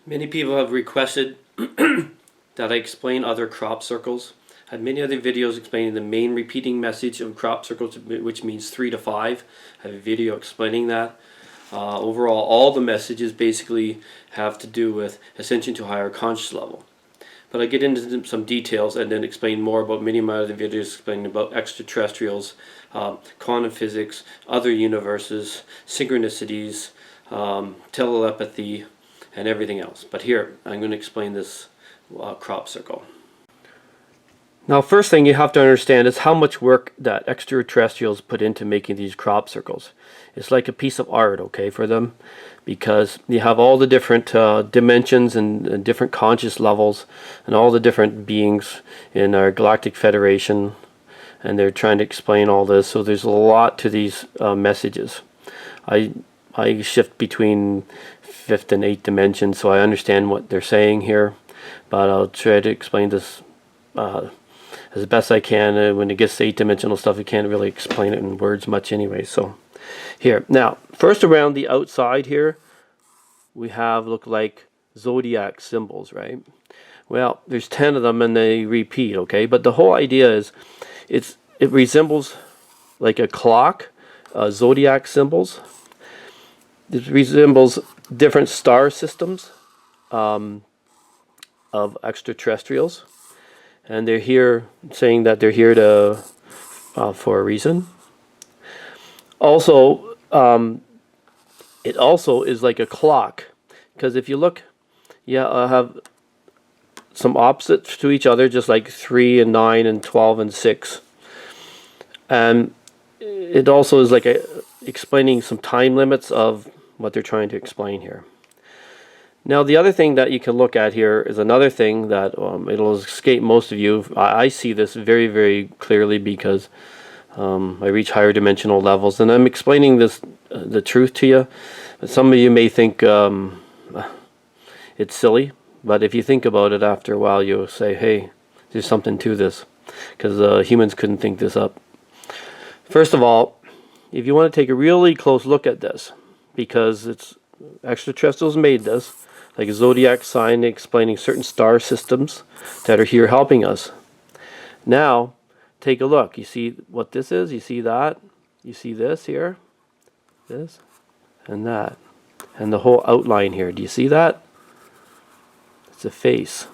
Many people have requested that I explain other crop circles. I have many other videos explaining the main repeating message of crop circles, which means 3 to 5. I have a video explaining that. Overall, all the messages basically have to do with ascension to a higher conscious level. But I get into some details and then explain more about many of my other videos explaining about extraterrestrials, quantum physics, other universes, synchronicities, telepathy, and everything else. But here, I'm going to explain this crop circle. Now, first thing you have to understand is how much work that extraterrestrials put into making these crop circles. It's like a piece of art, okay, for them, because you have all the different dimensions and different conscious levels and all the different beings in our Galactic Federation, and they're trying to explain all this. So there's a lot to these messages. I shift between 5th and 8th dimensions, so I understand what they're saying here, but I'll try to explain this as best I can. When it gets to 8th-dimensional stuff, you can't really explain it in words much anyway. So here, now, first around the outside here, we have look like zodiac symbols, right? Well, there's 10 of them and they repeat, okay? But the whole idea is it resembles like a clock, zodiac symbols. It resembles different star systems of extraterrestrials, and they're here saying that they're here to for a reason. Also, it also is like a clock, because if you look, I have some opposites to each other, just like 3 and 9 and 12 and 6, and it also is like explaining some time limits of what they're trying to explain here. Now, the other thing that you can look at here is another thing that it'll escape most of you. I see this very, very clearly because I reach higher dimensional levels, and I'm explaining this the truth to you. Some of you may think it's silly, but if you think about it after a while, you'll say, hey, there's something to this, because humans couldn't think this up. First of all, if you want to take a really close look at this, because it's extraterrestrials made this, like a zodiac sign explaining certain star systems that are here helping us. Now, take a look. You see what this is? You see that? You see this here? This? And that. And the whole outline here. Do you see that? It's a face.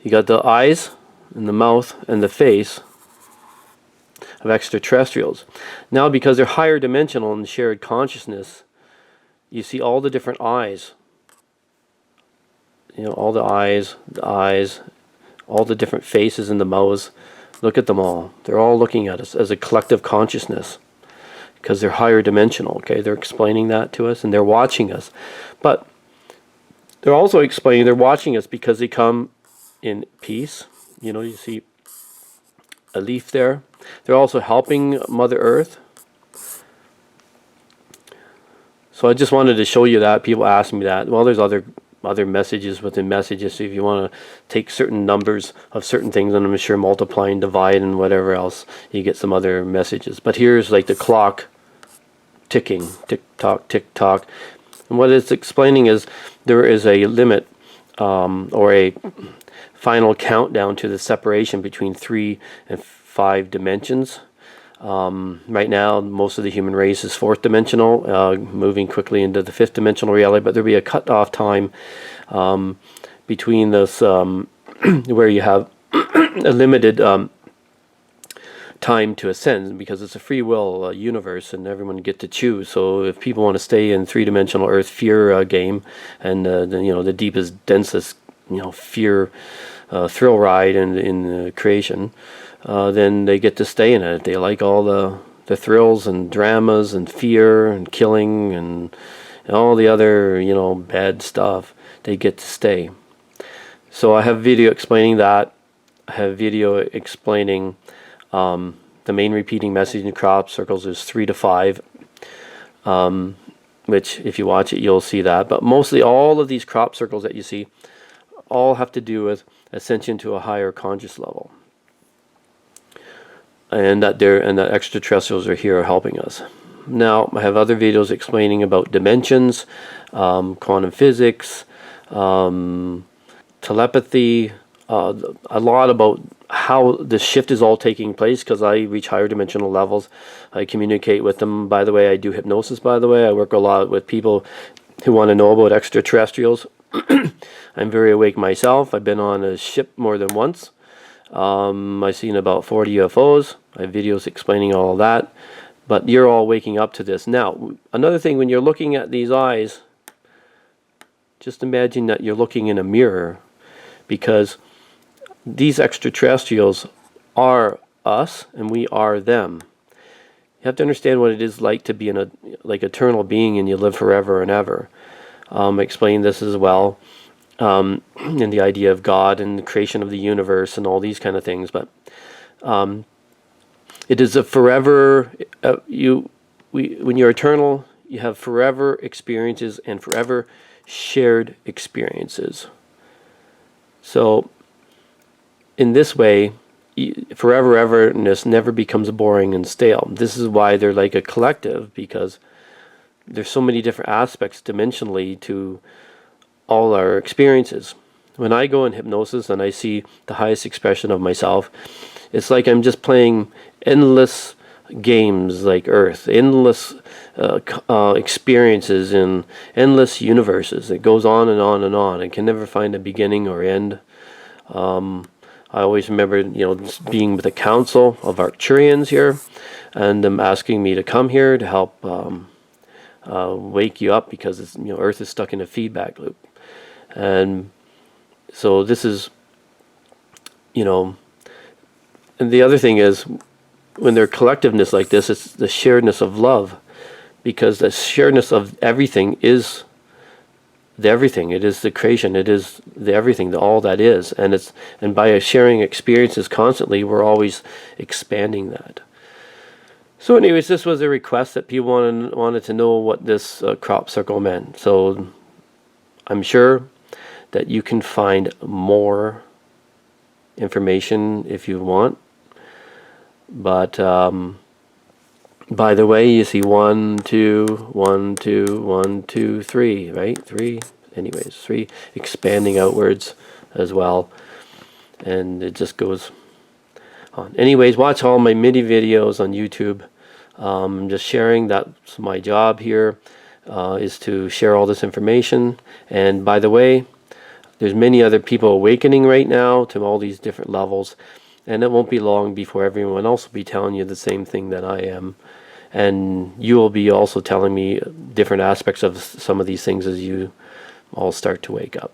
You got the eyes and the mouth and the face of extraterrestrials. Now, because they're higher dimensional in shared consciousness, you see all the different eyes. You know, all the eyes, all the different faces and the mouths. Look at them all. They're all looking at us as a collective consciousness, because they're higher dimensional, okay? They're explaining that to us, and they're watching us. But they're also explaining they're watching us because they come in peace. You know, you see a leaf there. They're also helping Mother Earth. So I just wanted to show you that. People ask me that. Well, there's other messages within messages. So if you want to take certain numbers of certain things, and I'm sure multiply and divide and whatever else, you get some other messages. But here's like the clock ticking, tick tock, tick tock. And what it's explaining is there is a limit or a final countdown to the separation between 3 and 5 dimensions. Right now, most of the human race is 4th dimensional, moving quickly into the 5th dimensional reality, but there'll be a cut-off time between this where you have a limited time to ascend, because it's a free will universe and everyone get to choose. So if people want to stay in 3-dimensional Earth fear game and the deepest, densest fear thrill ride in creation, then they get to stay in it. If they like all the thrills and dramas and fear and killing and all the other bad stuff, they get to stay. So I have video explaining that. I have video explaining the main repeating message in crop circles is 3 to 5, which if you watch it you'll see that. But mostly all of these crop circles that you see all have to do with ascension to a higher conscious level, and that extraterrestrials are here helping us. Now, I have other videos explaining about dimensions, quantum physics, telepathy, a lot about how the shift is all taking place, because I reach higher dimensional levels. I communicate with them. By the way, I do hypnosis, by the way. I work a lot with people who want to know about extraterrestrials. I'm very awake myself. I've been on a ship more than once. I've seen about 40 UFOs. I have videos explaining all that. But you're all waking up to this. Now, another thing, when you're looking at these eyes, just imagine that you're looking in a mirror, because these extraterrestrials are us and we are them. You have to understand what it is like to be in a eternal being and you live forever and ever. I explain this as well, and the idea of God and the creation of the universe and all these kind of things. But it is a forever. When you're eternal, you have forever experiences and forever shared experiences. So, in this way, forever everness never becomes boring and stale. This is why they're like a collective, because there's so many different aspects dimensionally to all our experiences. When I go in hypnosis and I see the highest expression of myself, it's like I'm just playing endless games like Earth, endless experiences in endless universes. It goes on and on and on. It can never find a beginning or end. I always remember, being with a council of Arcturians here, and them asking me to come here to help wake you up, because it's, Earth is stuck in a feedback loop. And so this is, and the other thing is, when they're collectiveness like this, it's the sharedness of love, because the sharedness of everything is the everything. It is the creation. It is the everything, the all that is. And by sharing experiences constantly, we're always expanding that. So anyways, this was a request that people wanted to know what this crop circle meant. So I'm sure that you can find more information if you want. But by the way, you see 1, 2, 1, 2, 1, 2, 3, right? 3. Anyways, 3 expanding outwards as well. And it just goes on. Anyways, watch all my mini videos on YouTube. I'm just sharing. That's my job here, is to share all this information. And by the way, there's many other people awakening right now to all these different levels. And it won't be long before everyone else will be telling you the same thing that I am. And you will be also telling me different aspects of some of these things as you all start to wake up.